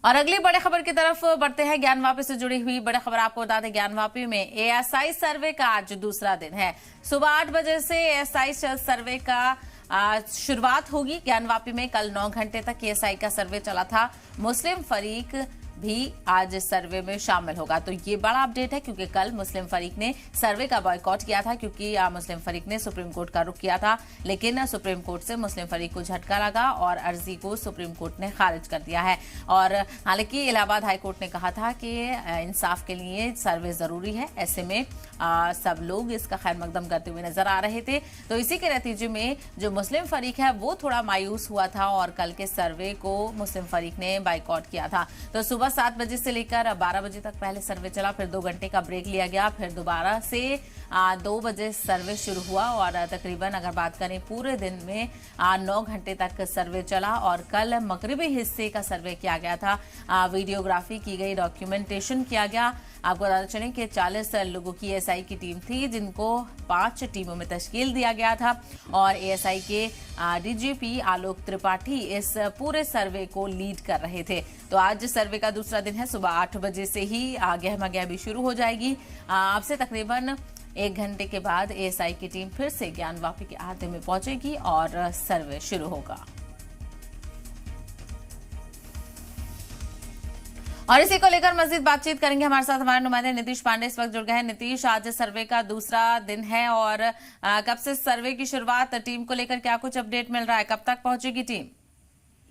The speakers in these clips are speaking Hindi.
और अगली बड़ी खबर की तरफ बढ़ते हैं। ज्ञानवापी से जुड़ी हुई बड़ी खबर आपको बता दें, ज्ञानवापी में एएसआई सर्वे का आज दूसरा दिन है। सुबह 8 बजे से एएसआई सर्वे का शुरुआत होगी। ज्ञानवापी में कल 9 घंटे तक एएसआई का सर्वे चला था। मुस्लिम फरीक भी आज सर्वे में शामिल होगा। तो ये बड़ा अपडेट है क्योंकि कल मुस्लिम फरीक ने सर्वे का बॉयकॉट किया था, क्योंकि मुस्लिम फरीक ने सुप्रीम कोर्ट का रुख किया था, लेकिन सुप्रीम कोर्ट से मुस्लिम फरीक को झटका लगा और अर्जी को सुप्रीम कोर्ट ने खारिज कर दिया है। और हालांकि इलाहाबाद हाई कोर्ट ने कहा था कि इंसाफ के लिए सर्वे जरूरी है। ऐसे में सब लोग इसका खैर मकदम करते हुए नजर आ रहे थे। तो इसी के नतीजे में जो मुस्लिम फरीक है वो थोड़ा मायूस हुआ था और कल के सर्वे को मुस्लिम फरीक ने बाइकआउट किया था। तो सुबह 7 बजे से लेकर 12 बजे तक पहले सर्वे चला, फिर 2 घंटे का ब्रेक लिया गया, फिर दोबारा से 2 बजे सर्वे शुरू हुआ और तकरीबन अगर बात करें पूरे दिन में 9 घंटे तक सर्वे चला। और कल मगरिबी हिस्से का सर्वे किया गया था, वीडियोग्राफी की गई, डॉक्यूमेंटेशन किया गया। आपको बताते चलें कि 40 लोगों की एएसआई की टीम थी, जिनको 5 टीमों में तश्कील दिया गया था और एएसआई के डीजीपी आलोक त्रिपाठी इस पूरे सर्वे को लीड कर रहे थे। तो आज सर्वे का दूसरा दिन है। सुबह 8 बजे से ही गहमा-गहमी शुरू हो जाएगी। अब से तकरीबन 1 घंटे के बाद एएसआई की टीम फिर से ज्ञानवापी के अहाते में पहुंचेगी और सर्वे शुरू होगा। और इसी को लेकर मजीद बातचीत करेंगे। हमारे साथ हमारे नुमाइंदे नीतीश पांडे इस वक्त जुड़ गए हैं। नीतीश, आज सर्वे का दूसरा दिन है और कब से सर्वे की शुरुआत, टीम को लेकर क्या कुछ अपडेट मिल रहा है, कब तक पहुंचेगी टीम?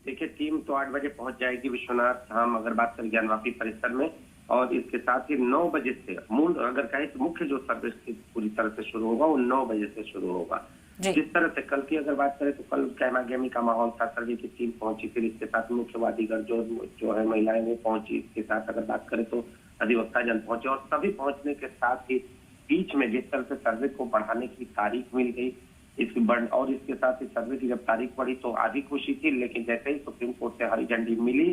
देखिए, टीम तो 8 बजे पहुंच जाएगी विश्वनाथ धाम अगर बात करें ज्ञानवापी परिसर में, और इसके साथ ही 9 बजे से मूल अगर कहें तो मुख्य जो सर्वे पूरी तरह से शुरू होगा वो 9 बजे से शुरू होगा। जिस तरह से कल की अगर बात करें तो कल गहमा-गहमी का माहौल था, सर्वे की टीम पहुंची, फिर इसके साथ मुख्य वादीगर जो है महिलाएं वो पहुंची। इसके साथ अगर बात करें तो अधिवक्ता जन पहुंचे और सभी पहुंचने के साथ ही बीच में जिस तरह से सर्वे को बढ़ाने की तारीख मिल गई और इसके साथ ही सर्वे की जब तारीख बढ़ी तो आधी खुशी थी, लेकिन जैसे ही सुप्रीम कोर्ट से हरी झंडी मिली